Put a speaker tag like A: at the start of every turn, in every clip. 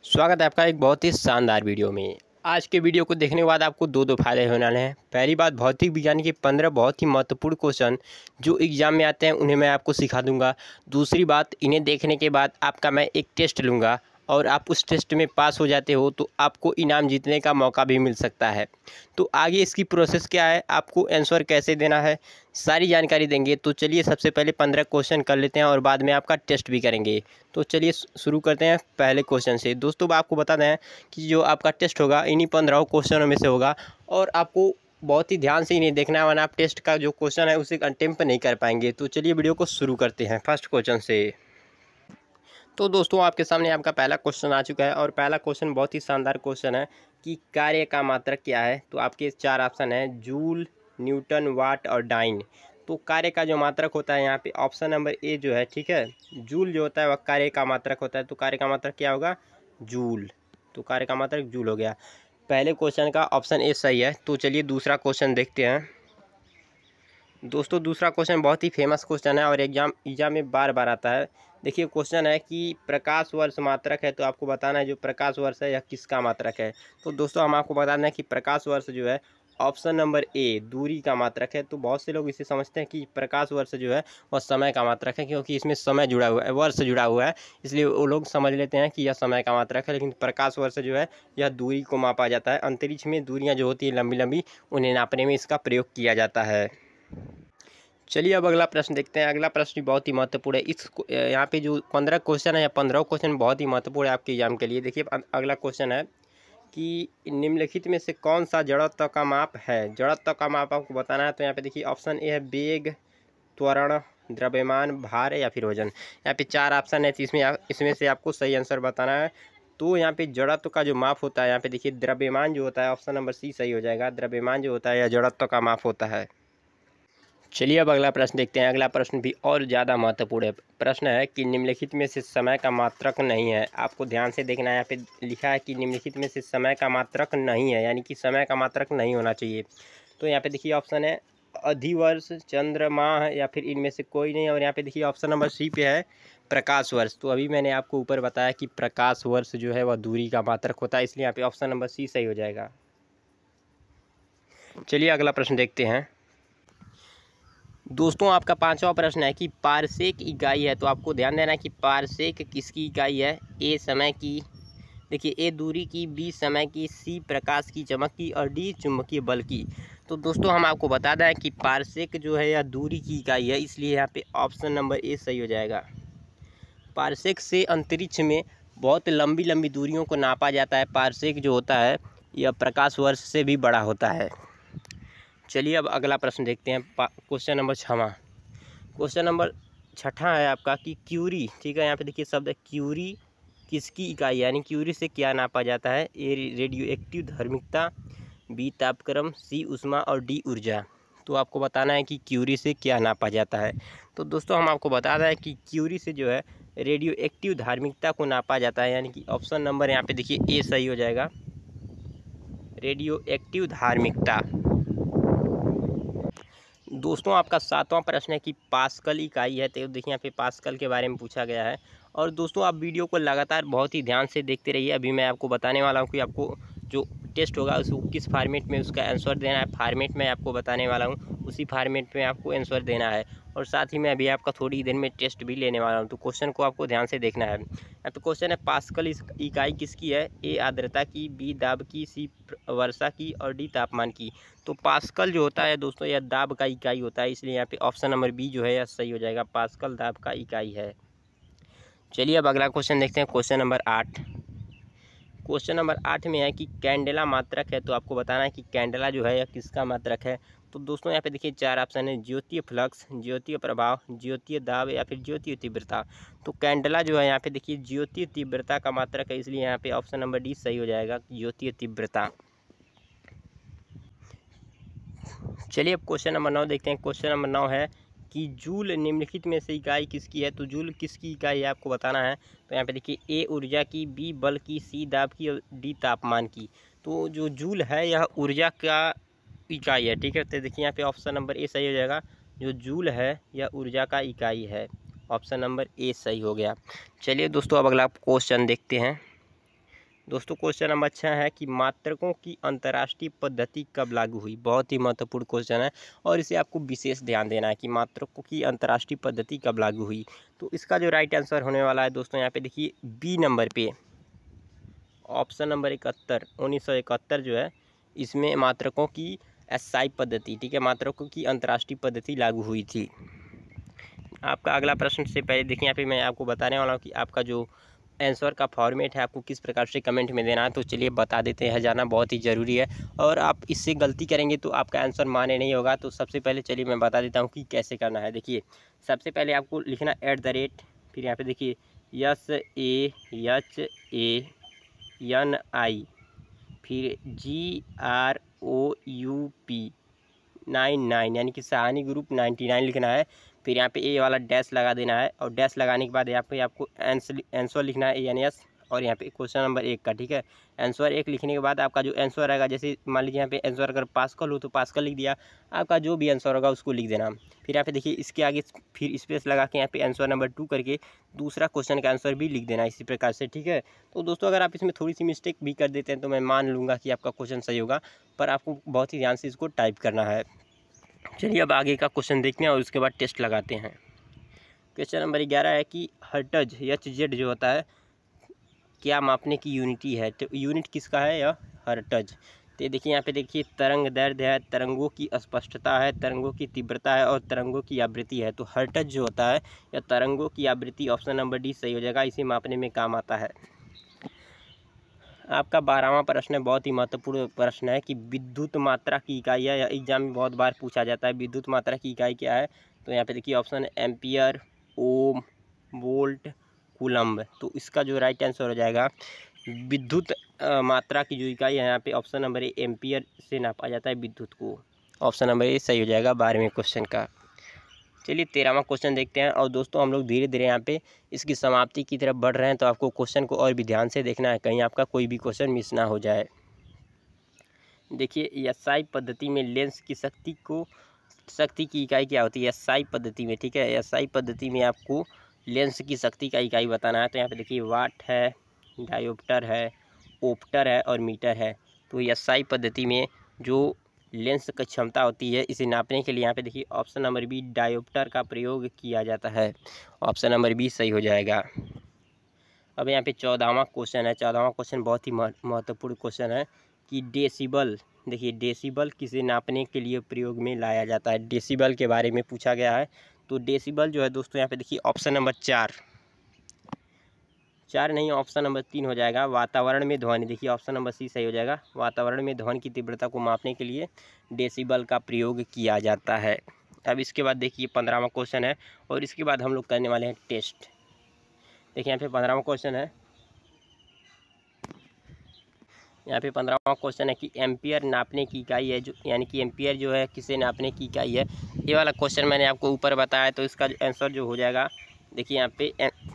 A: स्वागत है आपका एक बहुत ही शानदार वीडियो में। आज के वीडियो को देखने के बाद आपको दो फायदे होने वाले हैं। पहली बात, भौतिक विज्ञान के 15 बहुत ही महत्वपूर्ण क्वेश्चन जो एग्जाम में आते हैं उन्हें मैं आपको सिखा दूंगा। दूसरी बात, इन्हें देखने के बाद आपका मैं एक टेस्ट लूँगा और आप उस टेस्ट में पास हो जाते हो तो आपको इनाम जीतने का मौका भी मिल सकता है। तो आगे इसकी प्रोसेस क्या है, आपको आंसर कैसे देना है, सारी जानकारी देंगे। तो चलिए सबसे पहले 15 क्वेश्चन कर लेते हैं और बाद में आपका टेस्ट भी करेंगे। तो चलिए शुरू करते हैं पहले क्वेश्चन से। दोस्तों आपको बता दें कि जो आपका टेस्ट होगा इन्हीं 15 क्वेश्चनों में से होगा और आपको बहुत ही ध्यान से इन्हें देखना है, वरना आप टेस्ट का जो क्वेश्चन है उसे अटेम्प्ट नहीं कर पाएंगे। तो चलिए वीडियो को शुरू करते हैं फर्स्ट क्वेश्चन से। तो दोस्तों आपके सामने आपका पहला क्वेश्चन आ चुका है और पहला क्वेश्चन बहुत ही शानदार क्वेश्चन है कि कार्य का मात्रक क्या है। तो आपके 4 ऑप्शन है, जूल, न्यूटन, वाट और डाइन। तो कार्य का जो मात्रक होता है यहाँ पे ऑप्शन नंबर ए जो है, ठीक है, जूल जो होता है वह कार्य का मात्रक होता है। तो कार्य का मात्रक क्या होगा, जूल। तो कार्य का मात्रक जूल हो गया। पहले क्वेश्चन का ऑप्शन ए सही है। तो चलिए दूसरा क्वेश्चन देखते हैं। दोस्तों दूसरा क्वेश्चन बहुत ही फेमस क्वेश्चन है और एग्जाम में बार बार आता है। देखिए क्वेश्चन है कि प्रकाश वर्ष मात्रक है, तो आपको बताना है जो प्रकाश वर्ष है यह किसका मात्रक है। तो दोस्तों हम आपको बताना है कि प्रकाश वर्ष जो है ऑप्शन नंबर ए दूरी का मात्रक है। तो बहुत से लोग इसे समझते हैं कि प्रकाश वर्ष जो है वह समय का मात्रक है, क्योंकि इसमें समय जुड़ा हुआ है, वर्ष जुड़ा हुआ है, इसलिए वो लोग समझ लेते हैं कि यह समय का मात्रक है। लेकिन प्रकाश वर्ष जो है यह दूरी को मापा जाता है। अंतरिक्ष में दूरियाँ जो होती हैं लंबी लंबी, उन्हें नापने में इसका प्रयोग किया जाता है। चलिए अब अगला प्रश्न देखते हैं। अगला प्रश्न भी बहुत ही महत्वपूर्ण है। इस यहाँ पे जो 15 क्वेश्चन है या 15 क्वेश्चन बहुत ही महत्वपूर्ण है आपके एग्जाम के लिए। देखिए अगला क्वेश्चन है कि निम्नलिखित में से कौन सा जड़त्व का माप है। जड़त्व का माप आपको बताना है। तो यहाँ पे देखिए ऑप्शन ए है वेग, त्वरण, द्रव्यमान, भार या फिर वजन। यहाँ पे 4 ऑप्शन है, तो इसमें से आपको सही आंसर बताना है। तो यहाँ पे जड़त्व का जो माप होता है, यहाँ पे देखिए द्रव्यमान जो होता है, ऑप्शन नंबर सी सही हो जाएगा। द्रव्यमान जो होता है यह जड़त्व का माप होता है। चलिए अब अगला प्रश्न देखते हैं। अगला प्रश्न भी और ज़्यादा महत्वपूर्ण है। प्रश्न है कि निम्नलिखित में से समय का मात्रक नहीं है। आपको ध्यान से देखना है। यहाँ पे लिखा है कि निम्नलिखित में से समय का मात्रक नहीं है, यानी कि समय का मात्रक नहीं होना चाहिए। तो यहाँ पे देखिए ऑप्शन है अधिवर्ष, चंद्रमाह या फिर इनमें से कोई नहीं। और यहाँ पे देखिए ऑप्शन नंबर सी पे है प्रकाश वर्ष। तो अभी मैंने आपको ऊपर बताया कि प्रकाश वर्ष जो है वह दूरी का मात्रक होता है, इसलिए यहाँ पे ऑप्शन नंबर सी सही हो जाएगा। चलिए अगला प्रश्न देखते हैं। दोस्तों आपका 5वां प्रश्न है कि पारसेक इकाई है। तो आपको ध्यान देना है कि पारसेक किसकी इकाई है। ए समय की, देखिए ए दूरी की, बी समय की, सी प्रकाश की चमक की और डी चुंबकीय बल की। तो दोस्तों हम आपको बता दें कि पारसेक जो है यह दूरी की इकाई है, इसलिए यहाँ पे ऑप्शन नंबर ए सही हो जाएगा। पारसेक से अंतरिक्ष में बहुत लंबी लंबी दूरियों को नापा जाता है। पारसेक जो होता है यह प्रकाश वर्ष से भी बड़ा होता है। चलिए अब अगला प्रश्न देखते हैं। क्वेश्चन नंबर 6वां। क्वेश्चन नंबर 6ठा है आपका कि क्यूरी, ठीक है, यहाँ पे देखिए शब्द है क्यूरी किसकी इकाई, यानी क्यूरी से क्या नापा जाता है। ए रेडियो एक्टिव धार्मिकता, बी तापक्रम, सी ऊष्मा और डी ऊर्जा। तो आपको बताना है कि क्यूरी से क्या नापा जाता है। तो दोस्तों हम आपको बता रहे हैं कि क्यूरी से जो है रेडियो एक्टिव धार्मिकता को नापा जाता है, यानी कि ऑप्शन नंबर यहाँ पे देखिए ए सही हो जाएगा, रेडियो एक्टिव धार्मिकता। दोस्तों आपका 7वां प्रश्न है कि पास्कल इकाई है। तो देखिए यहाँ पे पास्कल के बारे में पूछा गया है। और दोस्तों आप वीडियो को लगातार बहुत ही ध्यान से देखते रहिए। अभी मैं आपको बताने वाला हूँ कि आपको जो टेस्ट होगा उसको किस फॉर्मेट में उसका आंसर देना है। फॉर्मेट में आपको बताने वाला हूँ, उसी फॉर्मेट में आपको आंसर देना है। और साथ ही मैं अभी आपका थोड़ी देर में टेस्ट भी लेने वाला हूँ। तो क्वेश्चन को आपको ध्यान से देखना है। यहाँ पे क्वेश्चन है पास्कल इकाई किसकी है। ए आर्द्रता की, बी दाब की, सी वर्षा की और डी तापमान की। तो पास्कल जो होता है दोस्तों यह दाब का इकाई होता है, इसलिए यहाँ पे ऑप्शन नंबर बी जो है यह सही हो जाएगा। पास्कल दाब का इकाई है। चलिए अब अगला क्वेश्चन देखते हैं। Question number 8। क्वेश्चन नंबर 8 में है कि कैंडेला मात्रक है। तो आपको बताना है कि कैंडेला जो है यह किसका मात्रक है। तो दोस्तों यहाँ पे देखिए 4 ऑप्शन है, ज्योतीय फ्लक्स, ज्योतीय प्रभाव, ज्योतीय दाब या फिर ज्योतीय तीव्रता। तो कैंडेला जो है यहाँ पे देखिए ज्योतीय तीव्रता का मात्रक है, इसलिए यहाँ पे ऑप्शन नंबर डी सही हो जाएगा, ज्योतीय तीव्रता। चलिए अब क्वेश्चन नंबर 9 देखते हैं। क्वेश्चन नंबर 9 है कि जूल निम्नलिखित में से इकाई किसकी है। तो जूल किसकी इकाई है आपको बताना है। तो यहाँ पे देखिए ए ऊर्जा की, बी बल की, सी दाब की और डी तापमान की। तो जो जूल है यह ऊर्जा का इकाई है, ठीक है। तो देखिए यहाँ पे ऑप्शन नंबर ए सही हो जाएगा, जो जूल है यह ऊर्जा का इकाई है। ऑप्शन नंबर ए सही हो गया। चलिए दोस्तों अब अगला क्वेश्चन देखते हैं। दोस्तों क्वेश्चन नंबर 6 है कि मात्रकों की अंतर्राष्ट्रीय पद्धति कब लागू हुई। बहुत ही महत्वपूर्ण क्वेश्चन है और इसे आपको विशेष ध्यान देना है कि मात्रकों की अंतर्राष्ट्रीय पद्धति कब लागू हुई। तो इसका जो राइट आंसर होने वाला है दोस्तों, यहाँ पे देखिए बी नंबर पे ऑप्शन नंबर 71 1971 जो है, इसमें मात्रकों की एसआई पद्धति, ठीक है, मात्रकों की अंतर्राष्ट्रीय पद्धति लागू हुई थी। आपका अगला प्रश्न से पहले देखिए, यहाँ पे मैं आपको बताने वाला हूँ कि आपका जो आंसर का फॉर्मेट है आपको किस प्रकार से कमेंट में देना है। तो चलिए बता देते हैं, जाना बहुत ही ज़रूरी है और आप इससे गलती करेंगे तो आपका आंसर माने नहीं होगा। तो सबसे पहले चलिए मैं बता देता हूँ कि कैसे करना है। देखिए सबसे पहले आपको लिखना @ फिर यहाँ पे देखिए SAHANI फिर GROUP 99 यानी कि सहानी ग्रुप 99 लिखना है। फिर यहाँ पे ए वाला डैश लगा देना है और डैश लगाने के बाद यहाँ पे आपको आंसर लिखना है ANS और यहाँ पे क्वेश्चन नंबर 1 का, ठीक है। आंसर 1 लिखने के बाद आपका जो आंसर रहेगा, जैसे मान लीजिए यहाँ पे आंसर अगर पास्कल हो तो पास्कल लिख दिया, आपका जो भी आंसर होगा उसको लिख देना। फिर यहाँ पे देखिए इसके आगे फिर स्पेस लगा के यहाँ पे आंसर नंबर 2 करके दूसरा क्वेश्चन का आंसर भी लिख देना इसी प्रकार से, ठीक है। तो दोस्तों अगर आप इसमें थोड़ी सी मिस्टेक भी कर देते हैं तो मैं मान लूँगा कि आपका क्वेश्चन सही होगा, पर आपको बहुत ही ध्यान से इसको टाइप करना है। चलिए अब आगे का क्वेश्चन देखते हैं और उसके बाद टेस्ट लगाते हैं। क्वेश्चन नंबर 11 है कि हर्ट्ज HZ जो होता है क्या मापने की यूनिटी है। तो यूनिट किसका है, यह हर्ट्ज। तो देखिए यहाँ पे देखिए तरंग दैर्ध्य है, तरंगों की स्पष्टता है, तरंगों की तीव्रता है और तरंगों की आवृत्ति है। तो हर्ट्ज जो होता है यह तरंगों की आवृत्ति, ऑप्शन नंबर डी सही हो जाएगा, इसे मापने में काम आता है। आपका 12वां प्रश्न बहुत ही महत्वपूर्ण प्रश्न है कि विद्युत मात्रा की इकाई है। यह एग्जाम में बहुत बार पूछा जाता है, विद्युत मात्रा की इकाई क्या है। तो यहाँ पे देखिए ऑप्शन एम्पियर, ओम, वोल्ट, कूलम्ब। तो इसका जो राइट आंसर हो जाएगा विद्युत मात्रा की जो इकाई है यहाँ पे ऑप्शन नंबर ए एम्पियर से नापा जाता है विद्युत को। ऑप्शन नंबर ए सही हो जाएगा 12वें क्वेश्चन का। चलिए 13वां क्वेश्चन देखते हैं और दोस्तों हम लोग धीरे धीरे यहाँ पे इसकी समाप्ति की तरफ बढ़ रहे हैं, तो आपको क्वेश्चन को और भी ध्यान से देखना है, कहीं आपका कोई भी क्वेश्चन मिस ना हो जाए। देखिए एसआई पद्धति में लेंस की शक्ति की इकाई क्या होती है एसआई पद्धति में, ठीक है। एसआई पद्धति में आपको लेंस की शक्ति का इकाई बताना है। तो यहाँ पे देखिए वाट है, डायोप्टर है, ओप्टर है और मीटर है। तो एसआई पद्धति में जो लेंस की क्षमता होती है इसे नापने के लिए यहाँ पे देखिए ऑप्शन नंबर बी डायोप्टर का प्रयोग किया जाता है। ऑप्शन नंबर बी सही हो जाएगा। अब यहाँ पे 14वां क्वेश्चन है। 14वां क्वेश्चन बहुत ही महत्वपूर्ण क्वेश्चन है कि डेसिबल, देखिए डेसिबल किसे नापने के लिए प्रयोग में लाया जाता है। डेसिबल के बारे में पूछा गया है। तो डेसिबल जो है दोस्तों यहाँ पे देखिए ऑप्शन नंबर 4 नहीं, ऑप्शन नंबर 3 हो जाएगा, वातावरण में ध्वनि। देखिए ऑप्शन नंबर सी सही हो जाएगा, वातावरण में ध्वनि की तीव्रता को मापने के लिए डेसिबल का प्रयोग किया जाता है। अब इसके बाद देखिए 15वां क्वेश्चन है और इसके बाद हम लोग करने वाले हैं टेस्ट। देखिए यहाँ पे 15वां क्वेश्चन है, यहाँ पे 15वां क्वेश्चन है कि एम्पियर नापने की इकाई है, जो यानी कि एम्पियर जो है किसे नापने की इकाई है। ये वाला क्वेश्चन मैंने आपको ऊपर बताया, तो इसका आंसर जो हो जाएगा देखिए यहाँ पे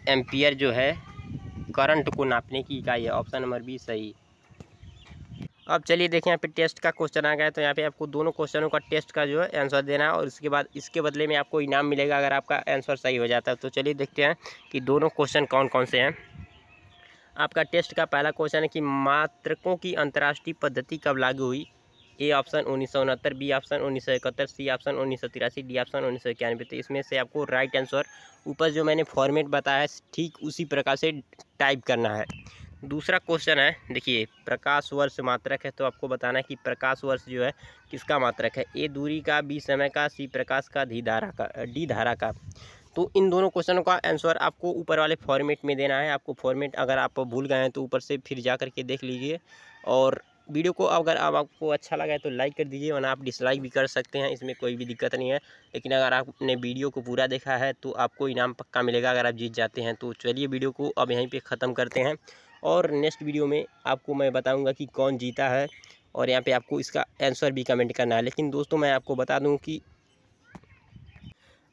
A: एम्पियर जो है करंट को नापने की इकाई है। ऑप्शन नंबर बी सही। अब चलिए देखें यहाँ पे टेस्ट का क्वेश्चन आ गया है। तो यहाँ पे आपको दोनों क्वेश्चनों का टेस्ट का जो है आंसर देना है और उसके बाद इसके बदले में आपको इनाम मिलेगा अगर आपका आंसर सही हो जाता है। तो चलिए देखते हैं कि दोनों क्वेश्चन कौन कौन से हैं। आपका टेस्ट का पहला क्वेश्चन है कि मात्रकों की अंतर्राष्ट्रीय पद्धति कब लागू हुई। A option 1969, B option 1971, C option 1983, D option 1991। तो इसमें से आपको राइट आंसर ऊपर जो मैंने फॉर्मेट बताया है ठीक उसी प्रकार से टाइप करना है। दूसरा क्वेश्चन है, देखिए प्रकाश वर्ष मात्रक है, तो आपको बताना है कि प्रकाश वर्ष जो है किसका मात्रक है। ए दूरी का, बी समय का, सी प्रकाश का, डी धारा का। तो इन दोनों क्वेश्चनों का आंसर आपको ऊपर वाले फॉर्मेट में देना है। आपको फॉर्मेट अगर आप भूल गए हैं तो ऊपर से फिर जा करके देख लीजिए और वीडियो को अगर आपको अच्छा लगा है तो लाइक कर दीजिए, वरना आप डिसलाइक भी कर सकते हैं, इसमें कोई भी दिक्कत नहीं है। लेकिन अगर आपने वीडियो को पूरा देखा है तो आपको इनाम पक्का मिलेगा अगर आप जीत जाते हैं। तो चलिए वीडियो को अब यहीं पे ख़त्म करते हैं और नेक्स्ट वीडियो में आपको मैं बताऊँगा कि कौन जीता है और यहाँ पर आपको इसका आंसर भी कमेंट करना है। लेकिन दोस्तों मैं आपको बता दूँ कि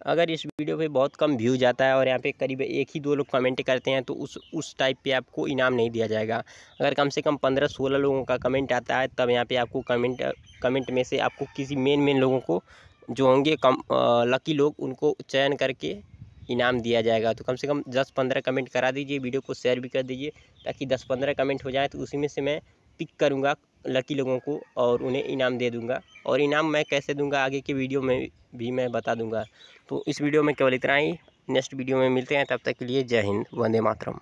A: अगर इस वीडियो पे बहुत कम व्यू जाता है और यहाँ पे करीब 1 ही 2 लोग कमेंट करते हैं तो उस टाइप पे आपको इनाम नहीं दिया जाएगा। अगर कम से कम 15-16 लोगों का कमेंट आता है तब यहाँ पे आपको कमेंट में से आपको किसी मेन लोगों को जो होंगे लकी लोग उनको चयन करके इनाम दिया जाएगा। तो कम से कम 10-15 कमेंट करा दीजिए, वीडियो को शेयर भी कर दीजिए ताकि 10-15 कमेंट हो जाए तो उसी में से मैं पिक करूँगा लकी लोगों को और उन्हें इनाम दे दूँगा। और इनाम मैं कैसे दूँगा आगे की वीडियो में भी मैं बता दूँगा। तो इस वीडियो में केवल इतना ही, नेक्स्ट वीडियो में मिलते हैं, तब तक के लिए जय हिंद, वंदे मातरम।